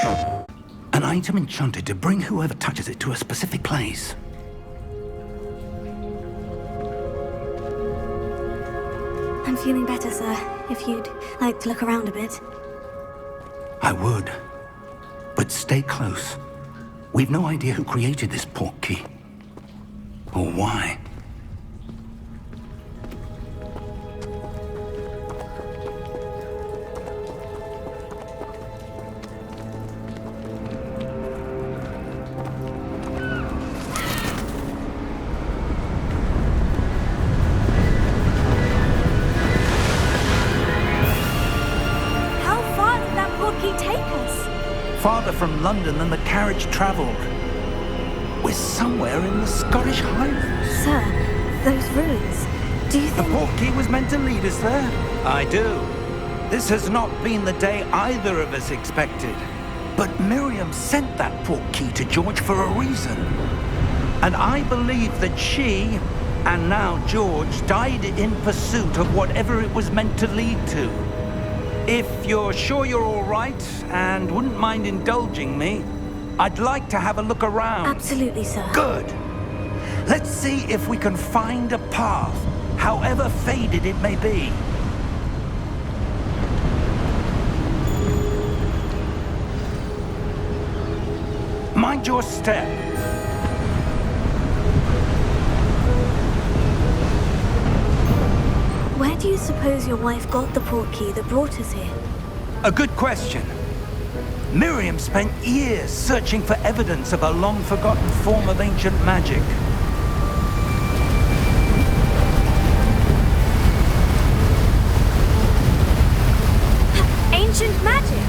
An item enchanted to bring whoever touches it to a specific place. I'm feeling better, sir. If you'd like to look around a bit. I would. But stay close. We've no idea who created this portkey. Or why. Farther from London than the carriage travelled. We're somewhere in the Scottish Highlands. Sir, those ruins, do you think... The portkey was meant to lead us there? I do. This has not been the day either of us expected. But Miriam sent that portkey to George for a reason. And I believe that she, and now George, died in pursuit of whatever it was meant to lead to. If you're sure you're all right and wouldn't mind indulging me, I'd like to have a look around. Absolutely, sir. Good. Let's see if we can find a path, however faded it may be. Mind your step. Where do you suppose your wife got the portkey that brought us here? A good question. Miriam spent years searching for evidence of a long-forgotten form of ancient magic. Ancient magic?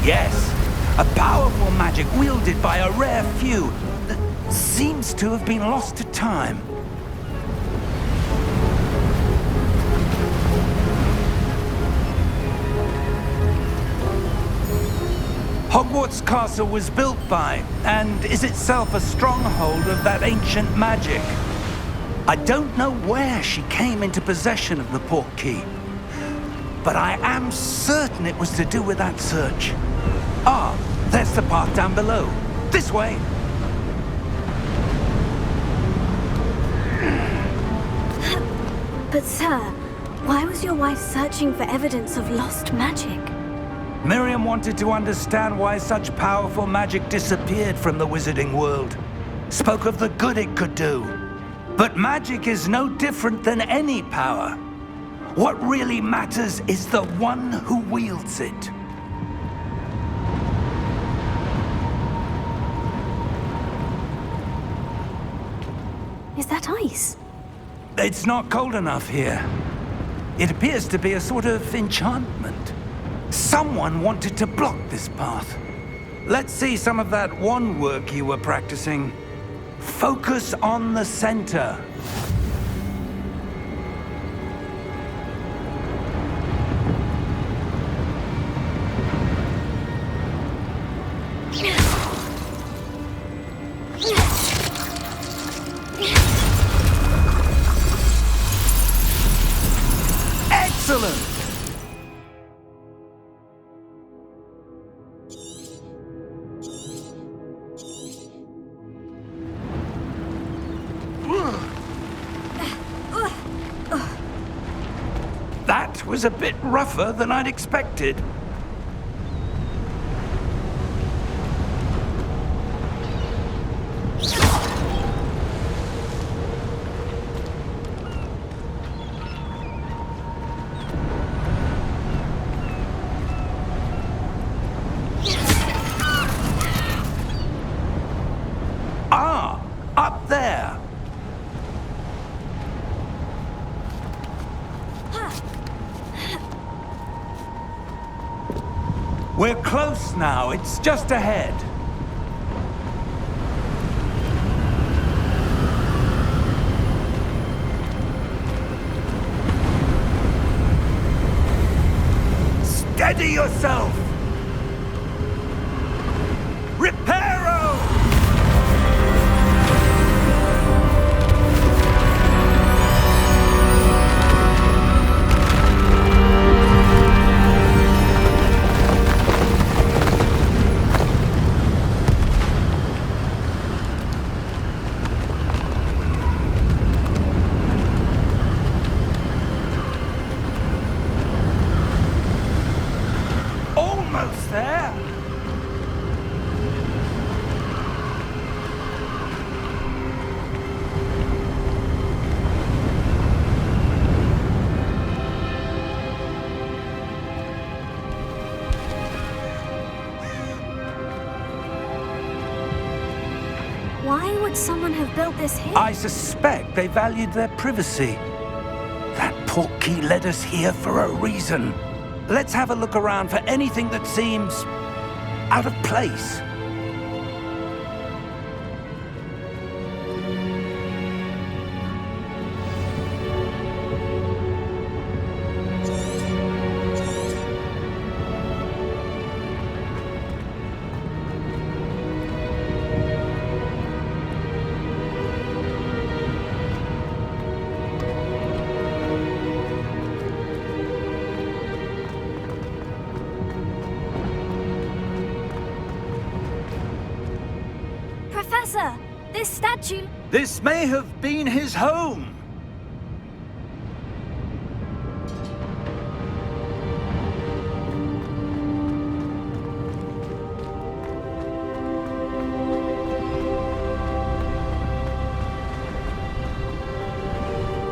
Yes, a powerful magic wielded by a rare few that seems to have been lost to time. Hogwarts Castle was built by, and is itself a stronghold of that ancient magic. I don't know where she came into possession of the portkey, but I am certain it was to do with that search. Ah, there's the path down below. This way. But sir, why was your wife searching for evidence of lost magic? Miriam wanted to understand why such powerful magic disappeared from the wizarding world. Spoke of the good it could do. But magic is no different than any power. What really matters is the one who wields it. Is that ice? It's not cold enough here. It appears to be a sort of enchantment. Someone wanted to block this path. Let's see some of that wand work you were practicing. Focus on the center. Excellent! That was a bit rougher than I'd expected. Ah, up there. We're close now. It's just ahead. Steady yourself! Reparo! almost there. Why would someone have built this here? I suspect they valued their privacy. That portkey led us here for a reason. Let's have a look around for anything that seems out of place. Professor, this statue... This may have been his home.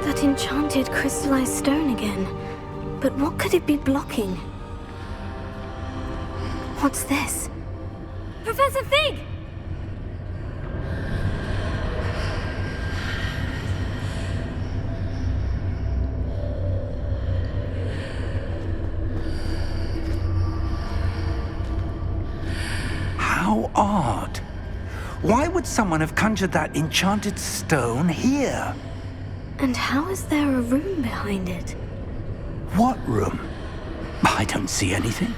That enchanted crystallized stone again. But what could it be blocking? What's this? Professor Fig! How odd. Why would someone have conjured that enchanted stone here? And how is there a room behind it? What room? I don't see anything.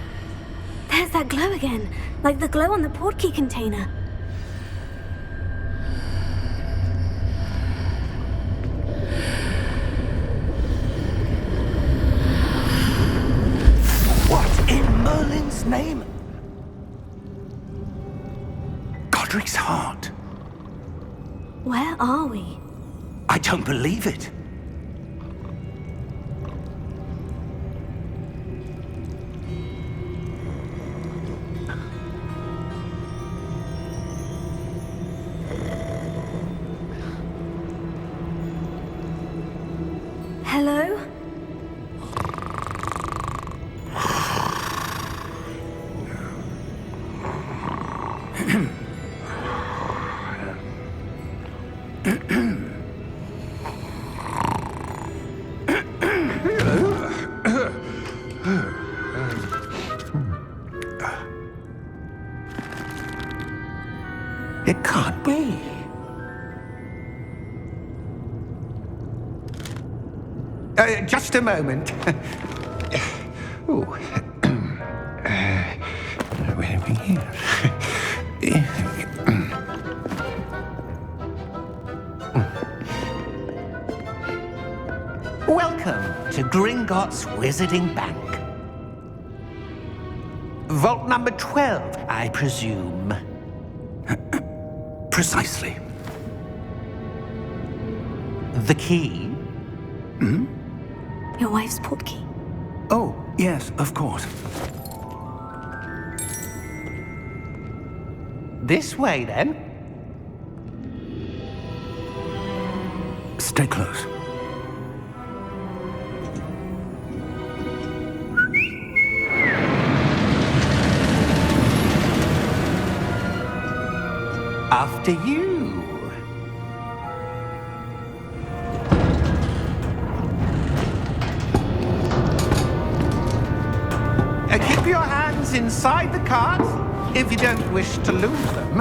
There's that glow again, like the glow on the portkey container. What in Merlin's name? Godric's heart. Where are we? I don't believe it. Hello? It can't be. Just a moment. Oh. Where are we here? Welcome to Gringotts Wizarding Bank. Vault number 12, I presume. Precisely. The key? Your wife's portkey. Oh, yes, of course. This way, then. Stay close. After you. Keep your hands inside the cart if you don't wish to lose them.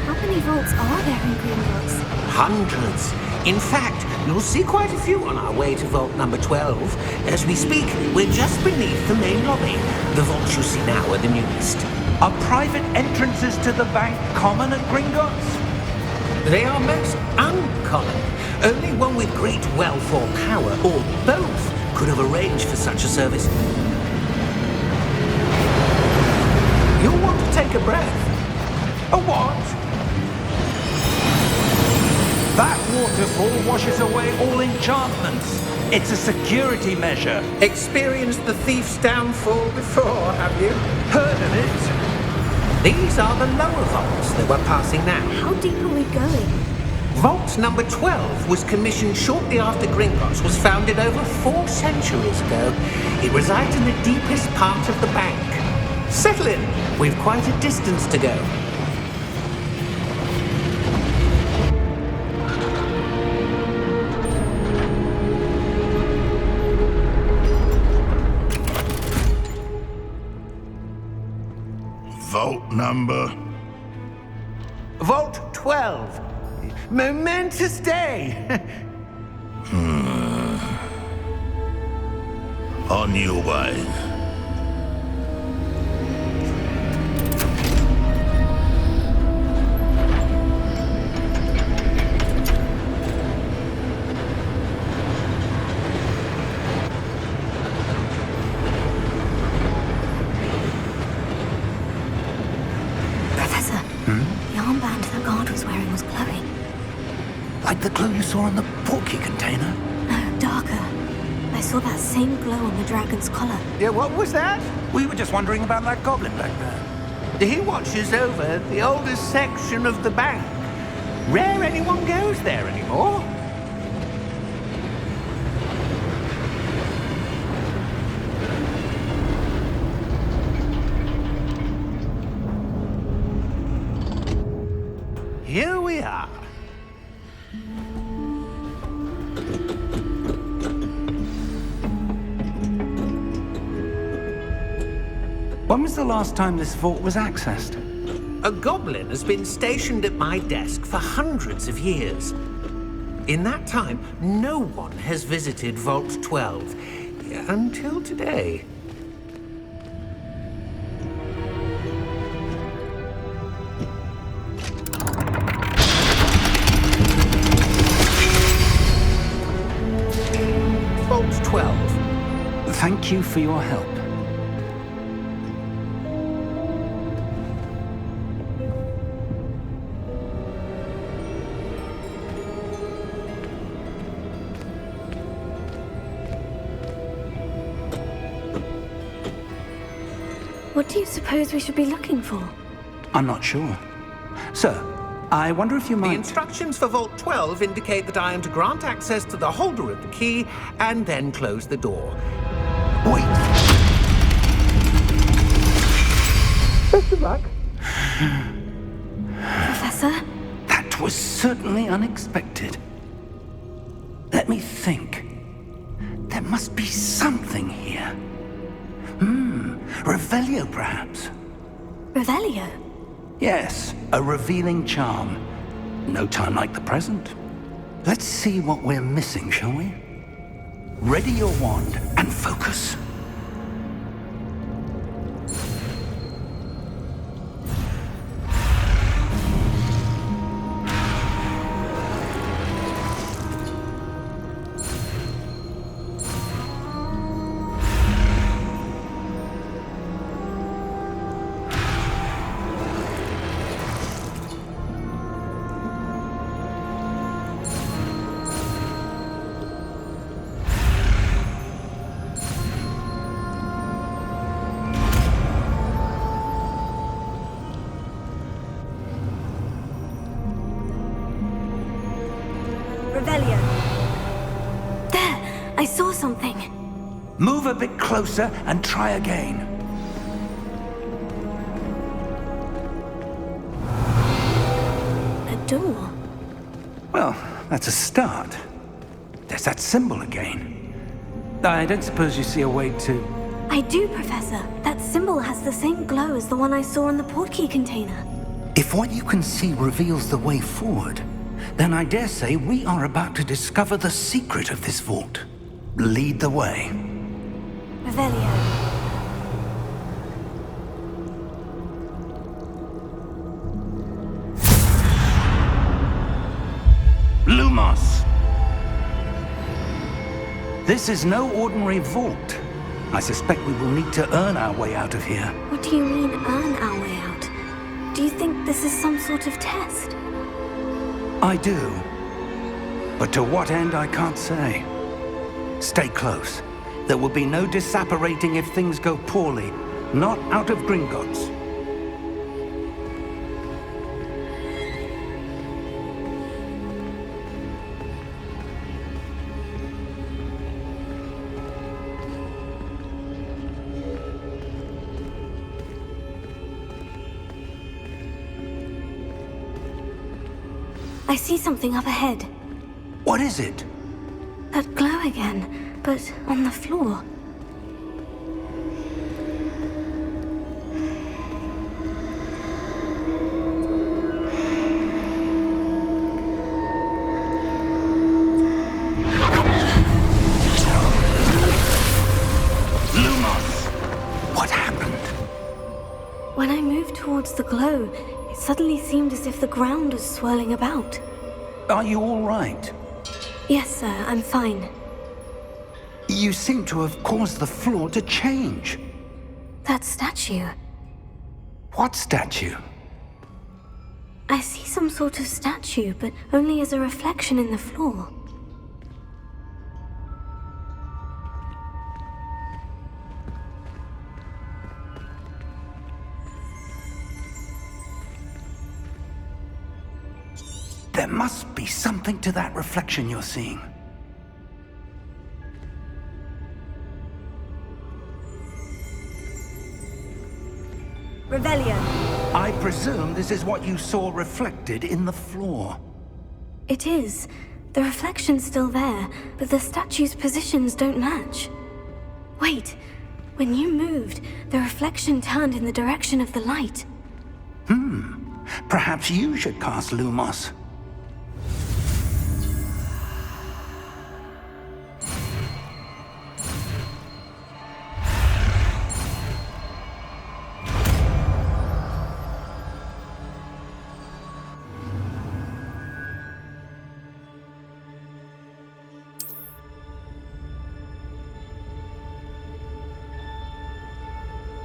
How many vaults are there in Gringotts? Hundreds. In fact, you'll see quite a few on our way to vault number 12. As we speak, we're just beneath the main lobby. The vaults you see now are the newest. Are private entrances to the bank common at Gringotts? They are most uncommon. Only one with great wealth or power, or both, could have arranged for such a service. You'll want to take a breath. A what? That waterfall washes away all enchantments. It's a security measure. Experienced the thief's downfall before, have you? Heard of it? These are the lower vaults that we're passing now. How deep are we going? Vault number 12 was commissioned shortly after Gringotts was founded over 4 centuries ago. It resides in the deepest part of the bank. Settle in. We've quite a distance to go. Vault number? Vault 12. Momentous day. On your way. Professor, the armband the guard was wearing was glowing. Like the glow you saw in the portkey container? No, darker. I saw that same glow on the dragon's collar. Yeah, what was that? We were just wondering about that goblin back there. He watches over the oldest section of the bank. Rare anyone goes there anymore. Here we are. When was the last time this vault was accessed? A goblin has been stationed at my desk for hundreds of years. In that time, no one has visited Vault 12 until today. Vault 12. Thank you for your help. What do you suppose we should be looking for? I'm not sure. Sir, I wonder if you The might... instructions for Vault 12 indicate that I am to grant access to the holder of the key and then close the door. Wait! Best of luck. Professor? That was certainly unexpected. Let me think. There must be something here. Revelio, perhaps? Revelio? Yes, a revealing charm. No time like the present. Let's see what we're missing, shall we? Ready your wand and focus. Revelio. There! I saw something. Move a bit closer and try again. A door. Well, that's a start. There's that symbol again. I don't suppose you see a way to... I do, Professor. That symbol has the same glow as the one I saw in the portkey container. If what you can see reveals the way forward, then I dare say we are about to discover the secret of this vault. Lead the way. Revelio. Lumos! This is no ordinary vault. I suspect we will need to earn our way out of here. What do you mean, earn our way out? Do you think this is some sort of test? I do. But to what end, I can't say. Stay close. There will be no disapparating if things go poorly. Not out of Gringotts. I see something up ahead. What is it? That glow again, but on the floor. Lumos! What happened? When I moved towards the glow, it suddenly seemed as if the ground was swirling about. Are you all right? Yes, sir, I'm fine. You seem to have caused the floor to change. That statue. What statue? I see some sort of statue, but only as a reflection in the floor. There must be something to that reflection you're seeing. Revelio. I presume this is what you saw reflected in the floor. It is. The reflection's still there, but the statue's positions don't match. Wait. When you moved, the reflection turned in the direction of the light. Perhaps you should cast Lumos.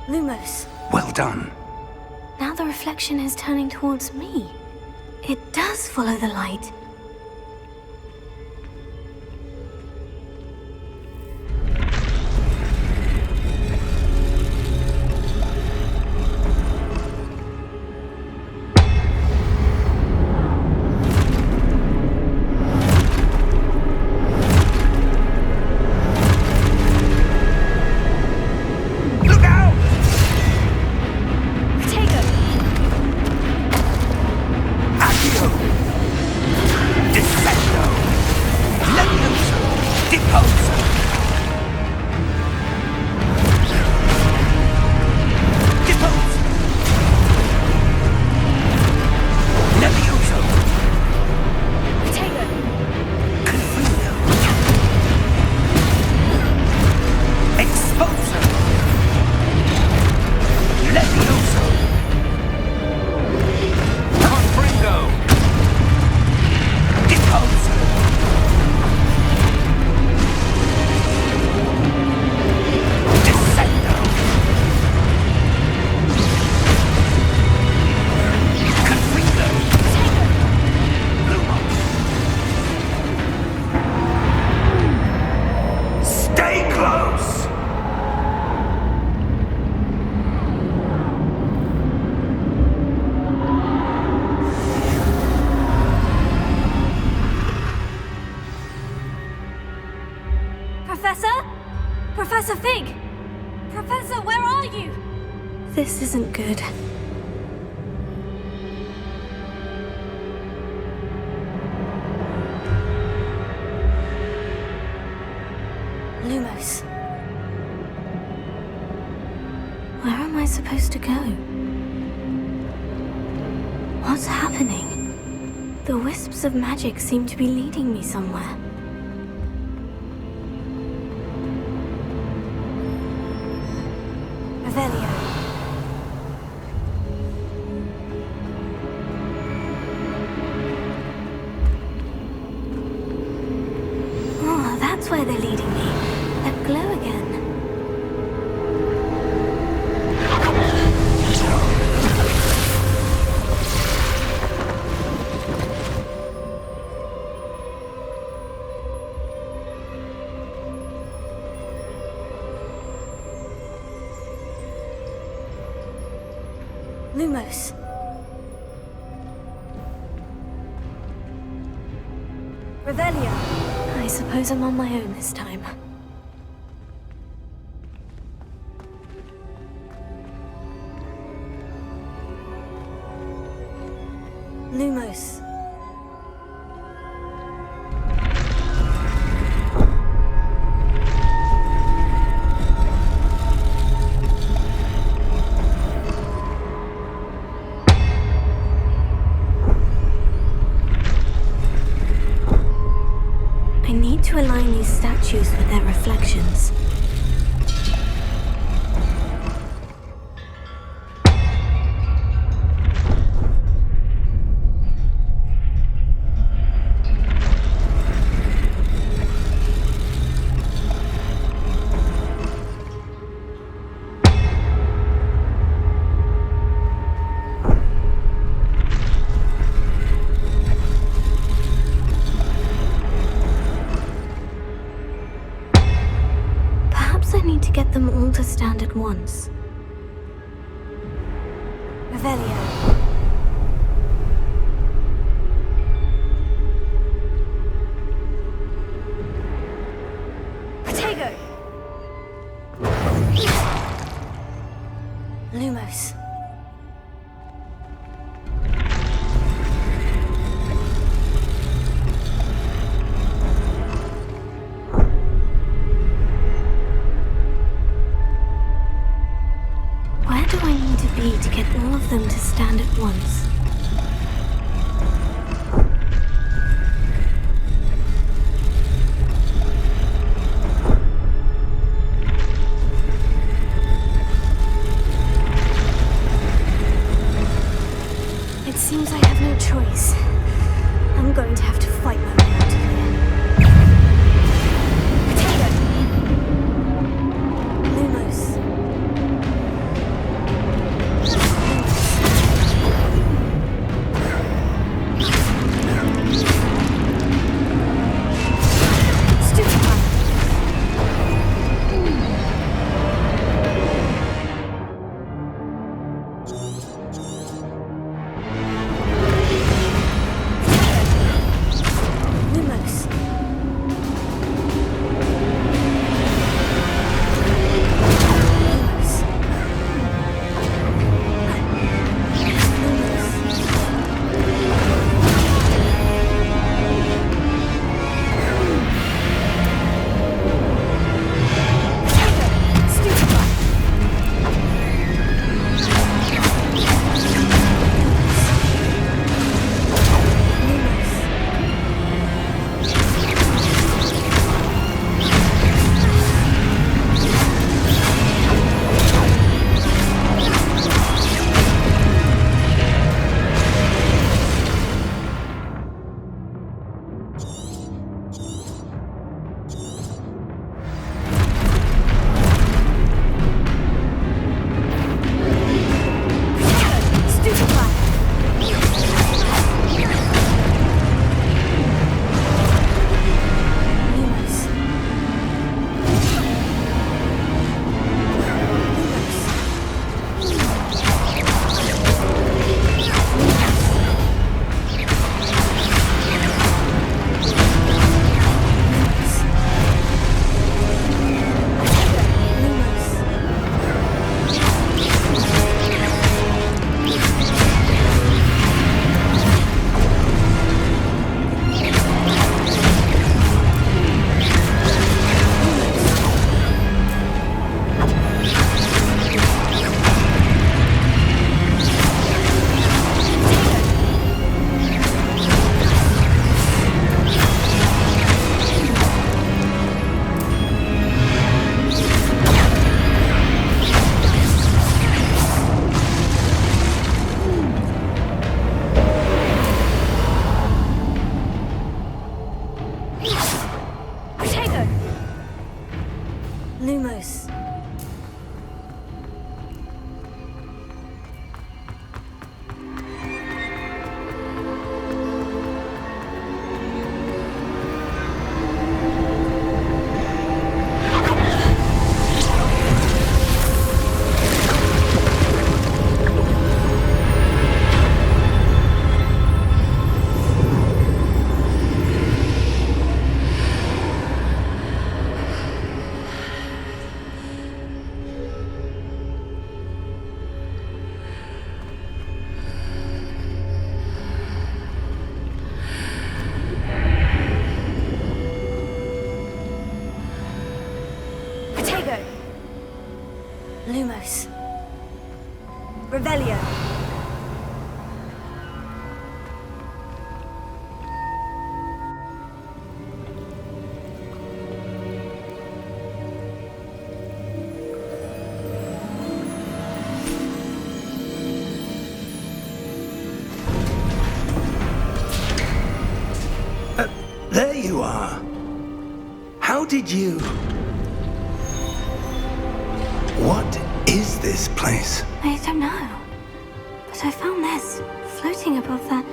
Lumos. Well done. Now the reflection is turning towards me. It does follow the light. Professor Fig! Professor, where are you? This isn't good. Lumos. Where am I supposed to go? What's happening? The wisps of magic seem to be leading me somewhere. Revelio. Oh, that's where they're leading me. That glow again. Lumos. Revelio. I suppose I'm on my own this time. Lumos. I need to align these statues with their reflections. I need to get them all to stand at once. Revelio. Protego. Lumos. Where do I need to be to get all of them to stand at Revelio. There you are. How did you... What is this place? I don't know. But I found this floating above that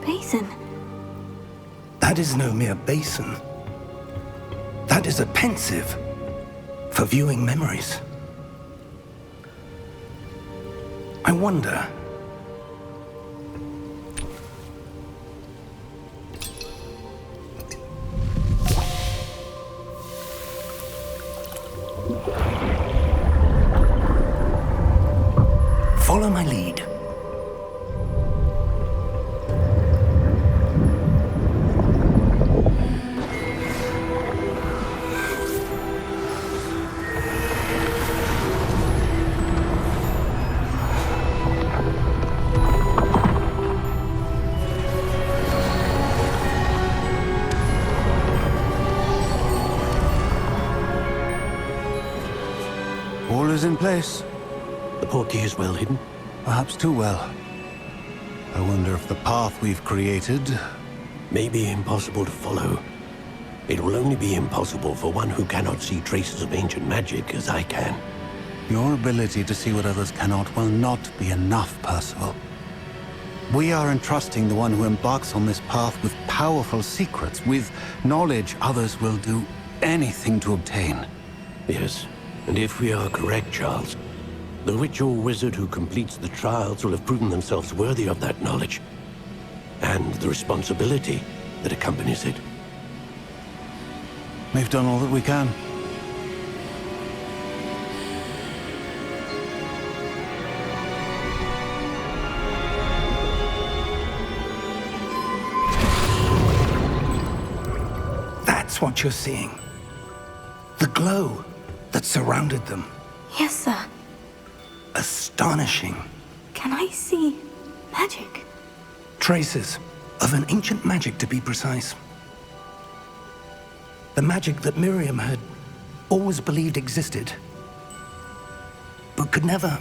basin. That is no mere basin. That is a pensive for viewing memories. I wonder... Follow my lead. All is in place. The portkey is well hidden. Perhaps too well. I wonder if the path we've created... May be impossible to follow. It will only be impossible for one who cannot see traces of ancient magic as I can. Your ability to see what others cannot will not be enough, Percival. We are entrusting the one who embarks on this path with powerful secrets, with knowledge others will do anything to obtain. Yes, and if we are correct, Charles, the witch or wizard who completes the trials will have proven themselves worthy of that knowledge, and the responsibility that accompanies it. We've done all that we can. That's what you're seeing. The glow that surrounded them. Yes, sir. Astonishing. Can I see magic? Traces of an ancient magic, to be precise. The magic that Miriam had always believed existed, but could never.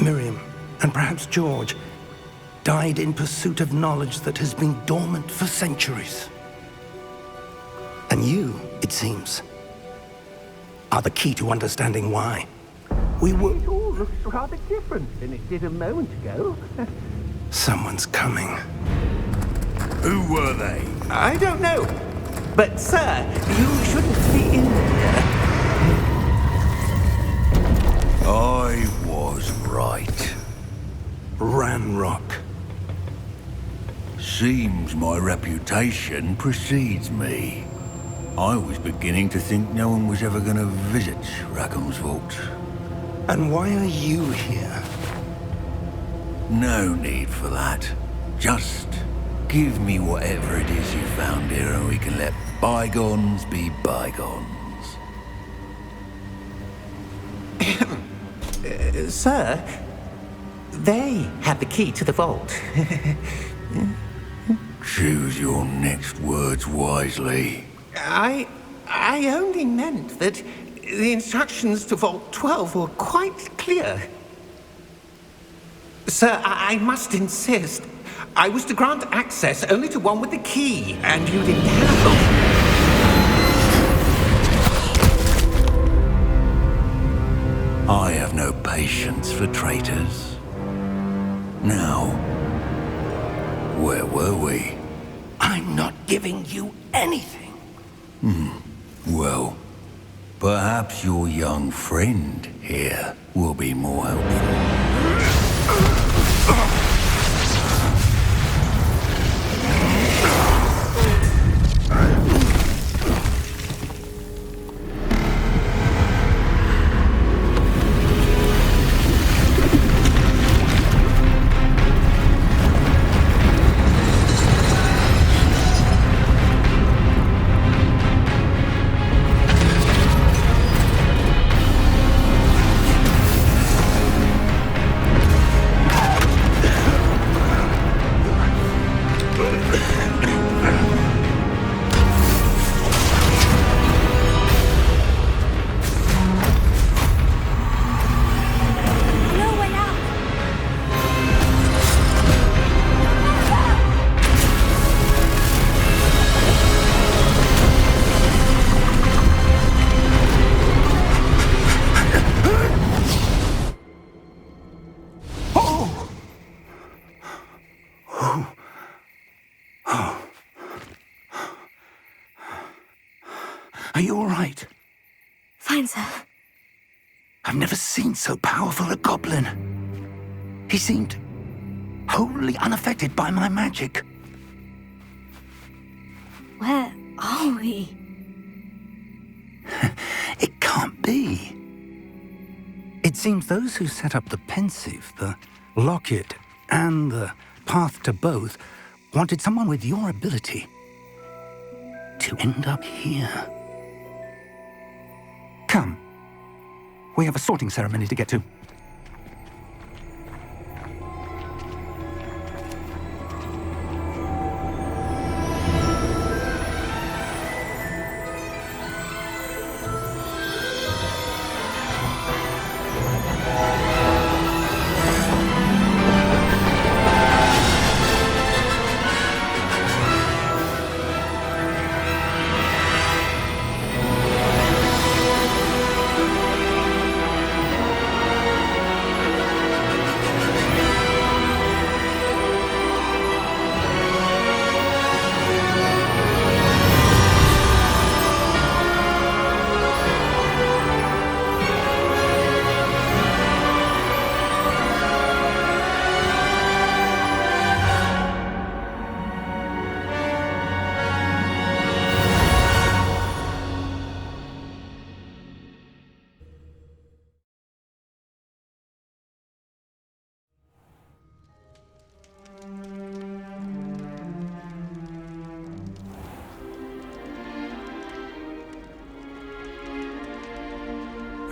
Miriam, and perhaps George, died in pursuit of knowledge that has been dormant for centuries. And you, it seems, are the key to understanding why. We were... It all looks rather different than it did a moment ago. Someone's coming. Who were they? I don't know. But, sir, you shouldn't be in here. I was right. Ranrock. Seems my reputation precedes me. I was beginning to think no one was ever going to visit Rackham's vault. And why are you here? No need for that. Just give me whatever it is you found here and we can let bygones be bygones. Sir, they have the key to the vault. Choose your next words wisely. I only meant that the instructions to Vault 12 were quite clear. Sir, I must insist. I was to grant access only to one with the key, and you didn't have them. I have no patience for traitors. Now, where were we? I'm not giving you anything. Well, perhaps your young friend here will be more helpful. Are you all right? Fine, sir. I've never seen so powerful a goblin. He seemed wholly unaffected by my magic. Where are we? It can't be. It seems those who set up the pensive, the locket, and the path to both wanted someone with your ability to end up here. Come. We have a sorting ceremony to get to.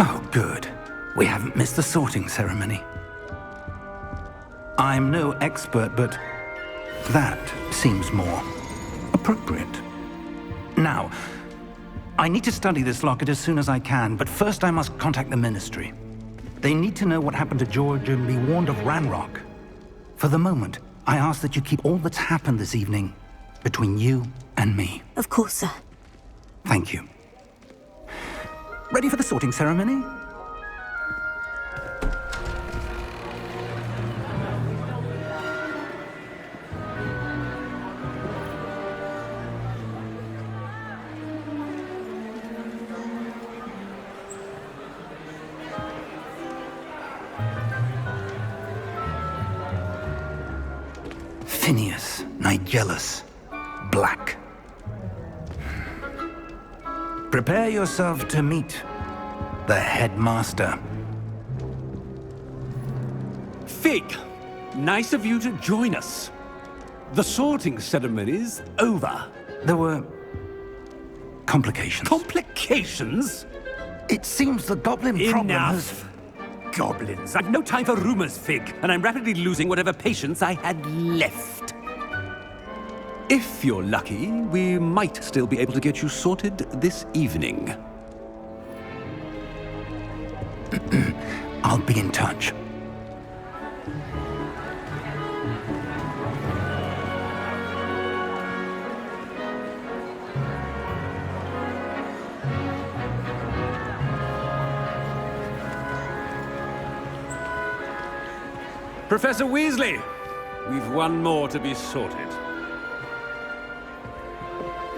Oh, good. We haven't missed the sorting ceremony. I'm no expert, but that seems more appropriate. Now, I need to study this locket as soon as I can, but first I must contact the Ministry. They need to know what happened to George and be warned of Ranrock. For the moment, I ask that you keep all that's happened this evening between you and me. Of course, sir. Thank you. Ready for the sorting ceremony? Phineas, Nigellus, Black. Prepare yourself to meet the headmaster. Fig, nice of you to join us. The sorting ceremony's over. There were complications. Complications? It seems the goblin problem has... Enough. Goblins. I've no time for rumors, Fig, and I'm rapidly losing whatever patience I had left. If you're lucky, we might still be able to get you sorted this evening. I'll be in touch. Professor Weasley, we've one more to be sorted.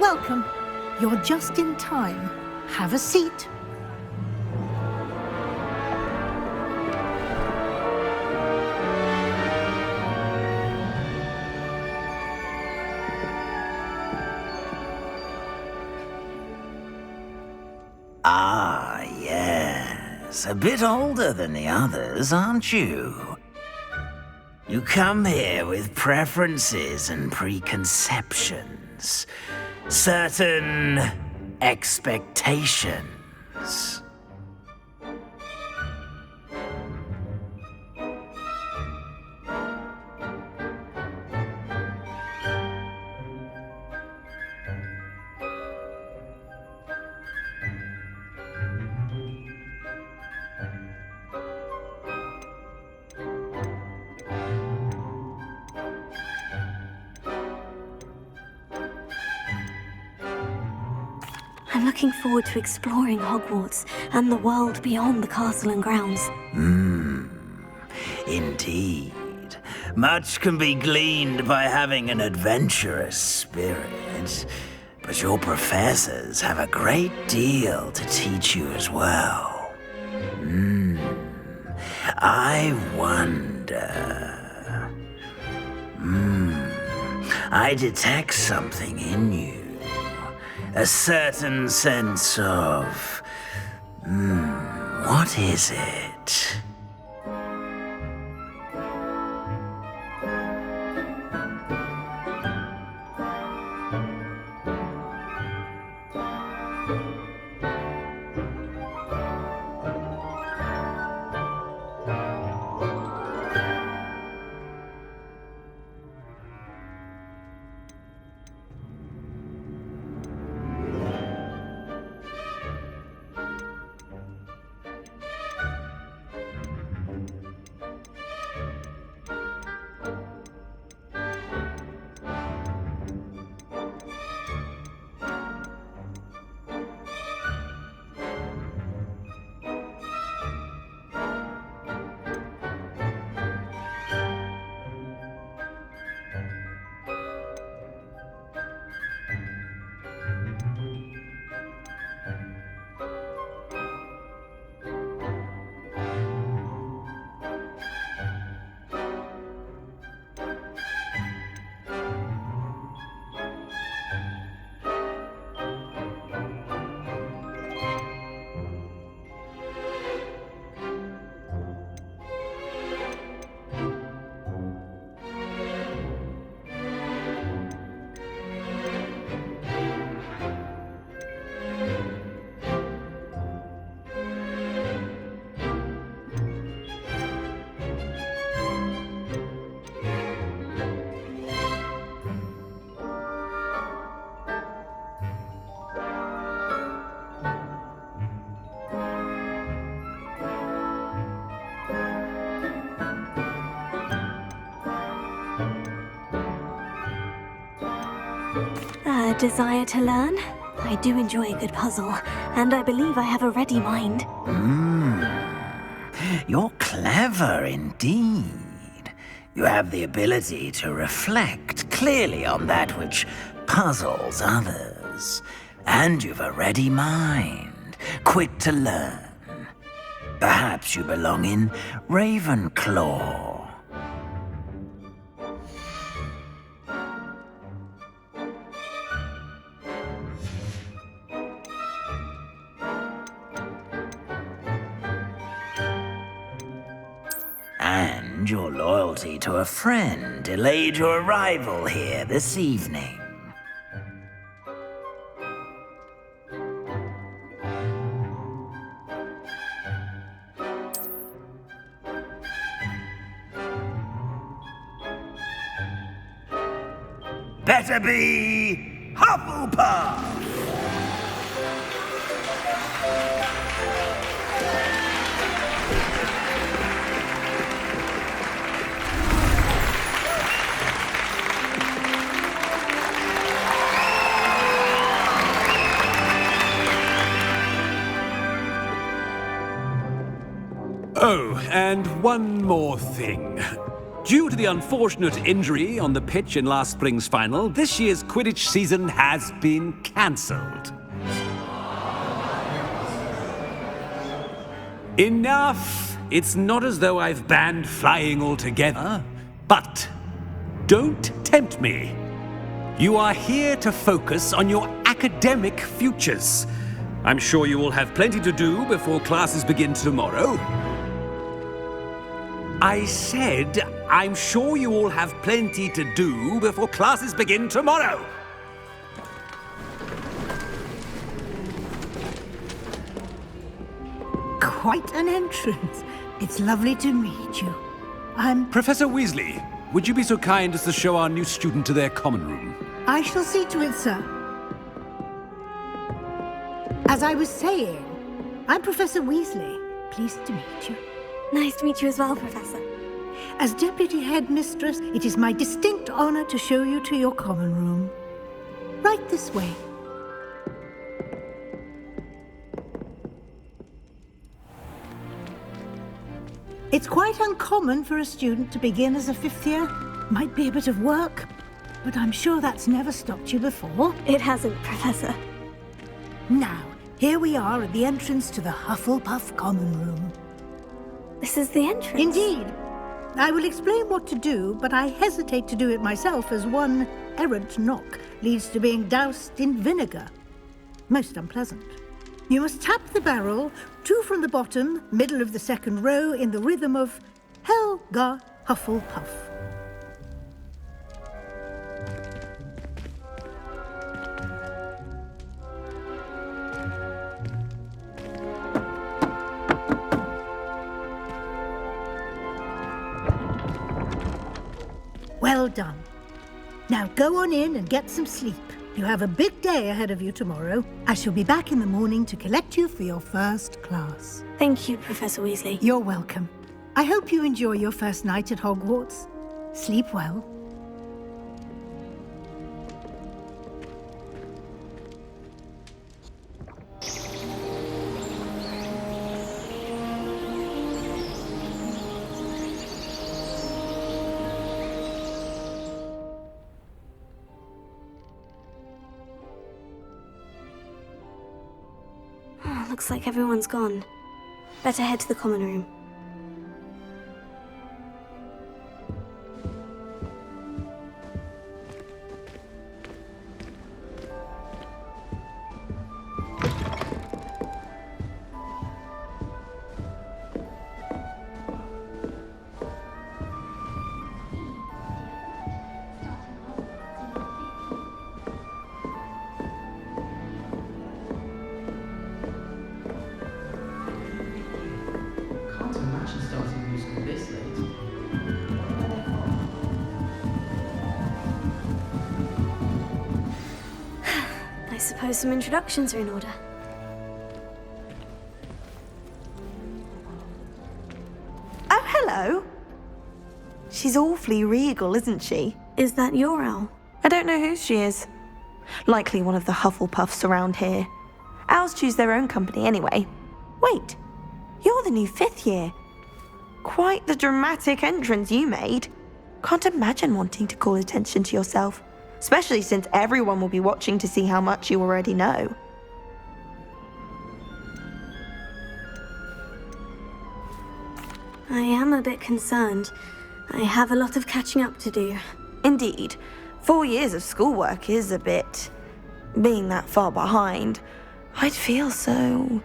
Welcome. You're just in time. Have a seat. Ah, yes. A bit older than the others, aren't you? You come here with preferences and preconceptions. Certain expectations. I'm looking forward to exploring Hogwarts and the world beyond the castle and grounds. Indeed. Much can be gleaned by having an adventurous spirit, but your professors have a great deal to teach you as well. I wonder... I detect something in you. A certain sense of... what is it? A desire to learn? I do enjoy a good puzzle, and I believe I have a ready mind. You're clever indeed. You have the ability to reflect clearly on that which puzzles others. And you've a ready mind, quick to learn. Perhaps you belong in Ravenclaw. And your loyalty to a friend delayed your arrival here this evening. Better be Hufflepuff! Oh, and one more thing. Due to the unfortunate injury on the pitch in last spring's final, this year's Quidditch season has been cancelled. Enough! It's not as though I've banned flying altogether, but don't tempt me. You are here to focus on your academic futures. I'm sure you will have plenty to do before classes begin tomorrow. I said, I'm sure you all have plenty to do before classes begin tomorrow. Quite an entrance. It's lovely to meet you. Professor Weasley, would you be so kind as to show our new student to their common room? I shall see to it, sir. As I was saying, I'm Professor Weasley. Pleased to meet you. Nice to meet you as well, Professor. As Deputy Headmistress, it is my distinct honor to show you to your common room. Right this way. It's quite uncommon for a student to begin as a fifth year. Might be a bit of work, but I'm sure that's never stopped you before. It hasn't, Professor. Now, here we are at the entrance to the Hufflepuff Common Room. This is the entrance? Indeed. I will explain what to do, but I hesitate to do it myself as one errant knock leads to being doused in vinegar. Most unpleasant. You must tap the barrel, 2 from the bottom, middle of the second row, in the rhythm of Helga Hufflepuff. Well done. Now go on in and get some sleep. You have a big day ahead of you tomorrow. I shall be back in the morning to collect you for your first class. Thank you, Professor Weasley. You're welcome. I hope you enjoy your first night at Hogwarts. Sleep well. Looks like everyone's gone. Better head to the common room. I suppose some introductions are in order. Oh, hello. She's awfully regal, isn't she? Is that your owl? I don't know who she is. Likely one of the Hufflepuffs around here. Owls choose their own company anyway. Wait, you're the new 5th year. Quite the dramatic entrance you made. Can't imagine wanting to call attention to yourself, especially since everyone will be watching to see how much you already know. I am a bit concerned. I have a lot of catching up to do. Indeed, 4 years of schoolwork is a bit... being that far behind, I'd feel so...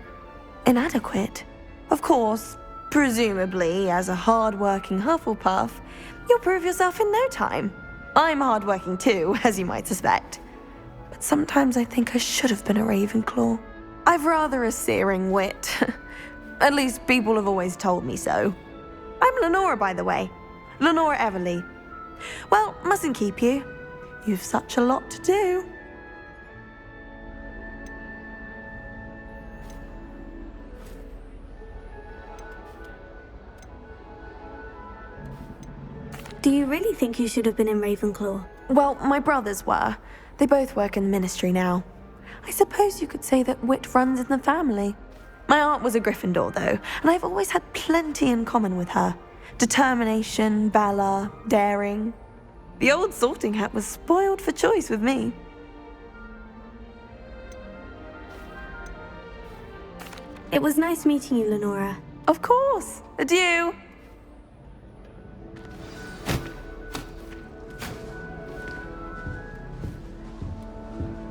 inadequate. Of course, presumably, as a hard-working Hufflepuff, you'll prove yourself in no time. I'm hard-working too, as you might suspect. But sometimes I think I should have been a Ravenclaw. I've rather a searing wit. At least people have always told me so. I'm Lenora, by the way. Lenora Everly. Well, mustn't keep you. You've such a lot to do. Do you really think you should have been in Ravenclaw? Well, my brothers were. They both work in the ministry now. I suppose you could say that wit runs in the family. My aunt was a Gryffindor, though, and I've always had plenty in common with her. Determination, valor, daring. The old sorting hat was spoiled for choice with me. It was nice meeting you, Lenora. Of course. Adieu.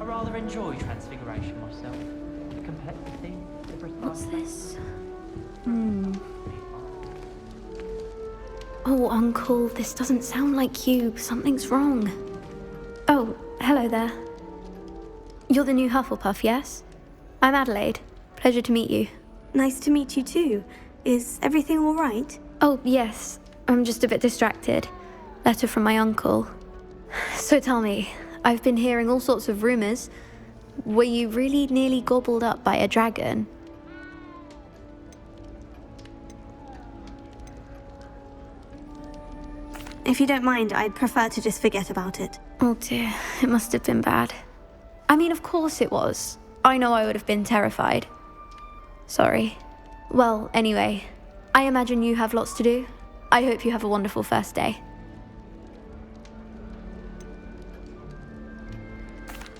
I rather enjoy Transfiguration myself. Complexity, What's this? Oh, Uncle, this doesn't sound like you. Something's wrong. Oh, hello there. You're the new Hufflepuff, yes? I'm Adelaide. Pleasure to meet you. Nice to meet you too. Is everything all right? Oh, yes. I'm just a bit distracted. Letter from my uncle. So tell me, I've been hearing all sorts of rumors. Were you really nearly gobbled up by a dragon? If you don't mind, I'd prefer to just forget about it. Oh dear, it must have been bad. I mean, of course it was. I know I would have been terrified. Sorry. Well, anyway, I imagine you have lots to do. I hope you have a wonderful first day.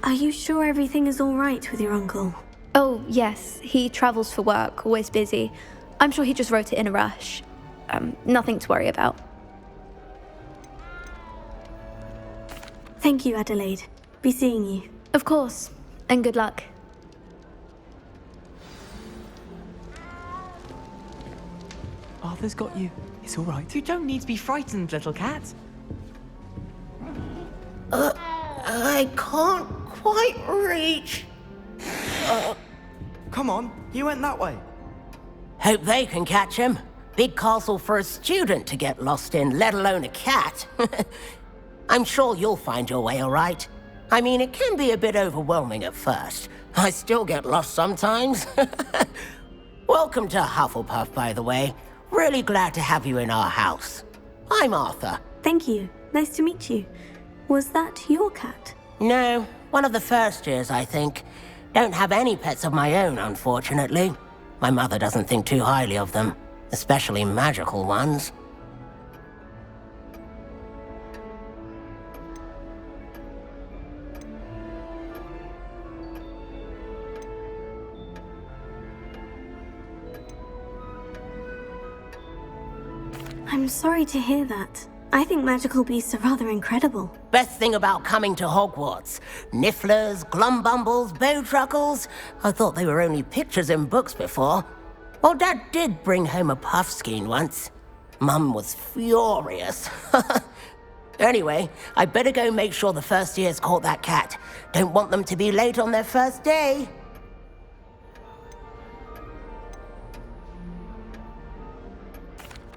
Are you sure everything is all right with your uncle? Oh, yes. He travels for work, always busy. I'm sure he just wrote it in a rush. Nothing to worry about. Thank you, Adelaide. Be seeing you. Of course. And good luck. Arthur's got you. It's all right. You don't need to be frightened, little cat. I can't quite reach. Come on, you went that way. Hope they can catch him. Big castle for a student to get lost in, let alone a cat. I'm sure you'll find your way all right. I mean, it can be a bit overwhelming at first. I still get lost sometimes. Welcome to Hufflepuff, by the way. Really glad to have you in our house. I'm Arthur. Thank you. Nice to meet you. Was that your cat? No, one of the first years, I think. Don't have any pets of my own, unfortunately. My mother doesn't think too highly of them, especially magical ones. I'm sorry to hear that. I think magical beasts are rather incredible. Best thing about coming to Hogwarts. Nifflers, glumbumbles, bowtruckles. I thought they were only pictures in books before. Well, Dad did bring home a puffskein once. Mum was furious. Anyway, I better go make sure the first years caught that cat. Don't want them to be late on their first day.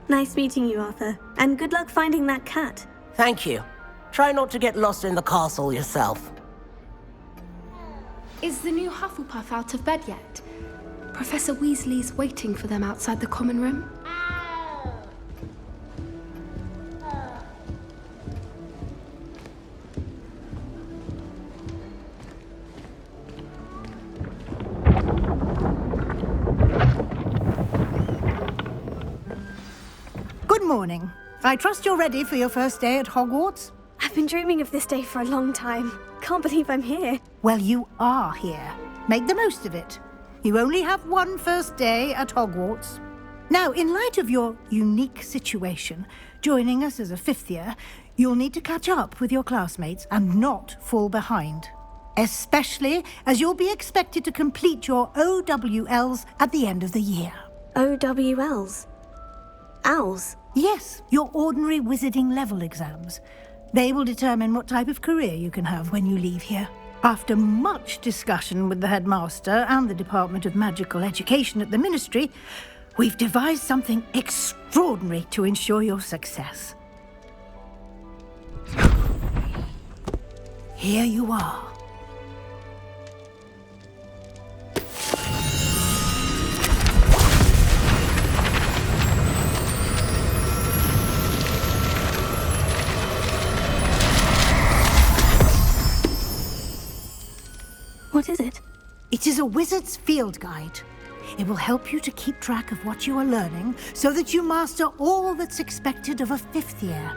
Nice meeting you, Arthur. And good luck finding that cat. Thank you. Try not to get lost in the castle yourself. Is the new Hufflepuff out of bed yet? Professor Weasley's waiting for them outside the common room. Good morning. I trust you're ready for your first day at Hogwarts? I've been dreaming of this day for a long time. Can't believe I'm here. Well, you are here. Make the most of it. You only have one first day at Hogwarts. Now, in light of your unique situation, joining us as a fifth year, you'll need to catch up with your classmates and not fall behind. Especially as you'll be expected to complete your OWLs at the end of the year. OWLs? Owls? Yes, your ordinary wizarding level exams. They will determine what type of career you can have when you leave here. After much discussion with the headmaster and the Department of Magical Education at the Ministry, we've devised something extraordinary to ensure your success. Here you are. What is it? It is a wizard's field guide. It will help you to keep track of what you are learning so that you master all that's expected of a fifth year.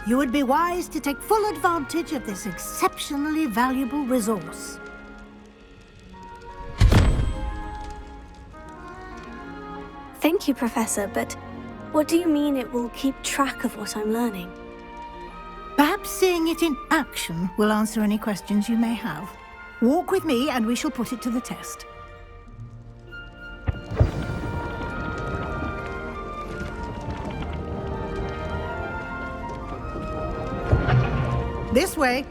You would be wise to take full advantage of this exceptionally valuable resource. Thank you, Professor, but what do you mean it will keep track of what I'm learning? Perhaps seeing it in action will answer any questions you may have. Walk with me and we shall put it to the test. This way.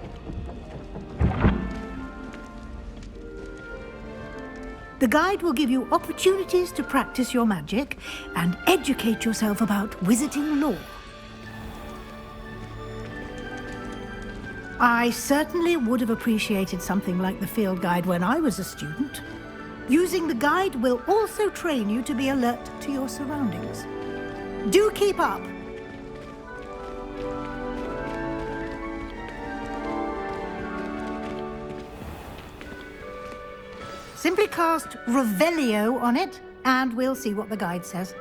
The guide will give you opportunities to practice your magic and educate yourself about wizarding lore. I certainly would have appreciated something like the field guide when I was a student. Using the guide will also train you to be alert to your surroundings. Do keep up! Simply cast Revelio on it, and we'll see what the guide says.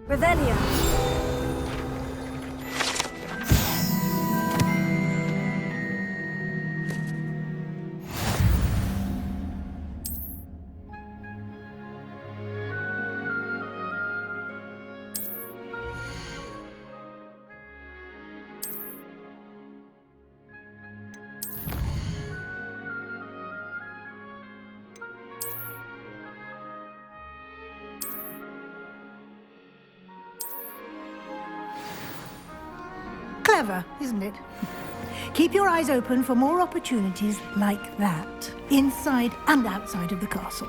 Revelio. Clever, isn't it? Keep your eyes open for more opportunities like that, inside and outside of the castle.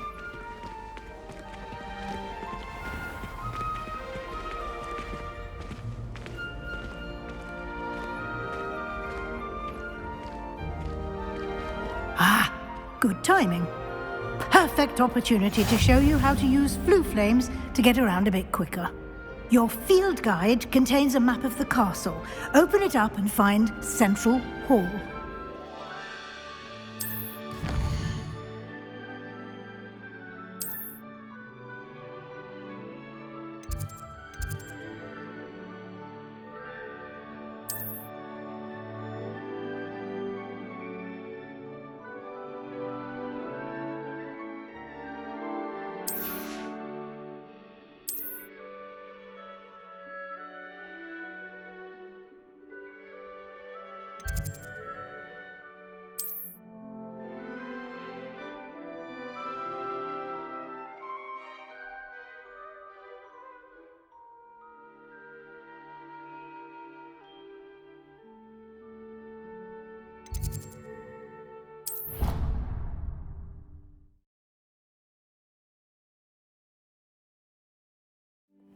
Ah, good timing. Perfect opportunity to show you how to use flue flames to get around a bit quicker. Your field guide contains a map of the castle. Open it up and find Central Hall.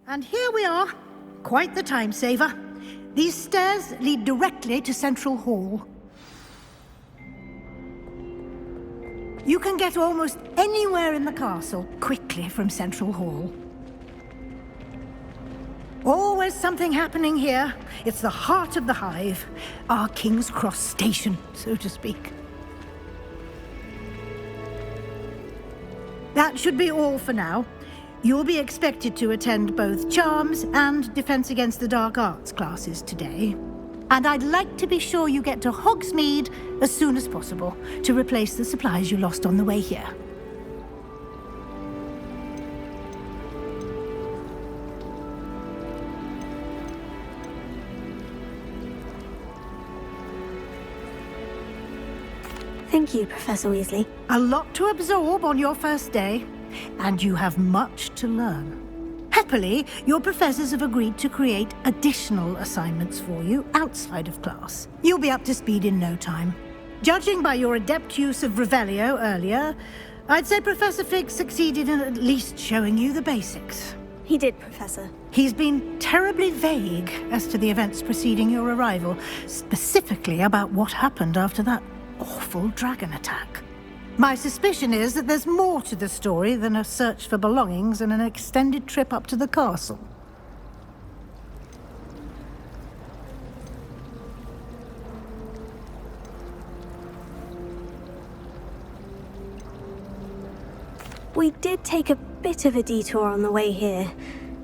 And here we are. Quite the time saver. These stairs lead directly to Central Hall. You can get almost anywhere in the castle quickly from Central Hall. Always something happening here. It's the heart of the hive. Our King's Cross station, so to speak. That should be all for now. You'll be expected to attend both Charms and Defense Against the Dark Arts classes today. And I'd like to be sure you get to Hogsmeade as soon as possible to replace the supplies you lost on the way here. Thank you, Professor Weasley. A lot to absorb on your first day, and you have much to learn. Happily, your professors have agreed to create additional assignments for you outside of class. You'll be up to speed in no time. Judging by your adept use of Revelio earlier, I'd say Professor Fig succeeded in at least showing you the basics. He did, Professor. He's been terribly vague as to the events preceding your arrival, specifically about what happened after that awful dragon attack. My suspicion is that there's more to the story than a search for belongings and an extended trip up to the castle. We did take a bit of a detour on the way here.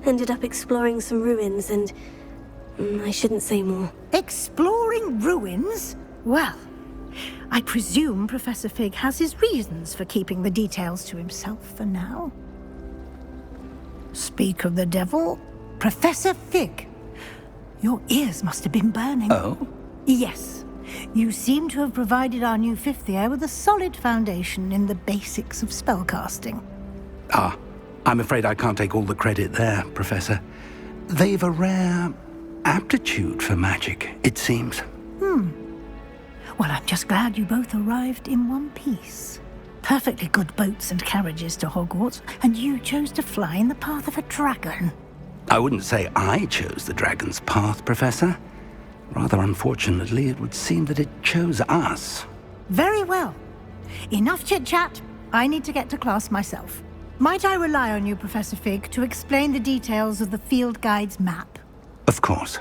Ended up exploring some ruins and... I shouldn't say more. Exploring ruins? Well, I presume Professor Fig has his reasons for keeping the details to himself for now. Speak of the devil, Professor Fig. Your ears must have been burning. Oh? Yes. You seem to have provided our new fifth year with a solid foundation in the basics of spellcasting. Ah, I'm afraid I can't take all the credit there, Professor. They've a rare aptitude for magic, it seems. Well, I'm just glad you both arrived in one piece. Perfectly good boats and carriages to Hogwarts, and you chose to fly in the path of a dragon. I wouldn't say I chose the dragon's path, Professor. Rather unfortunately, it would seem that it chose us. Very well. Enough chit-chat. I need to get to class myself. Might I rely on you, Professor Fig, to explain the details of the field guide's map? Of course.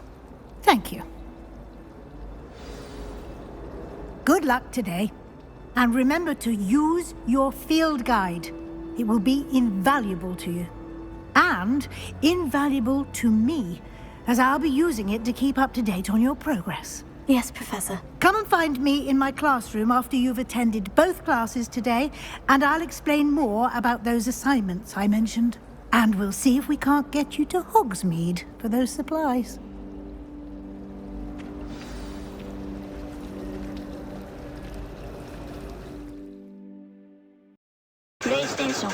Thank you. Good luck today. And remember to use your field guide. It will be invaluable to you. And invaluable to me, as I'll be using it to keep up to date on your progress. Yes, Professor. Come and find me in my classroom after you've attended both classes today, and I'll explain more about those assignments I mentioned. And we'll see if we can't get you to Hogsmeade for those supplies. PlayStation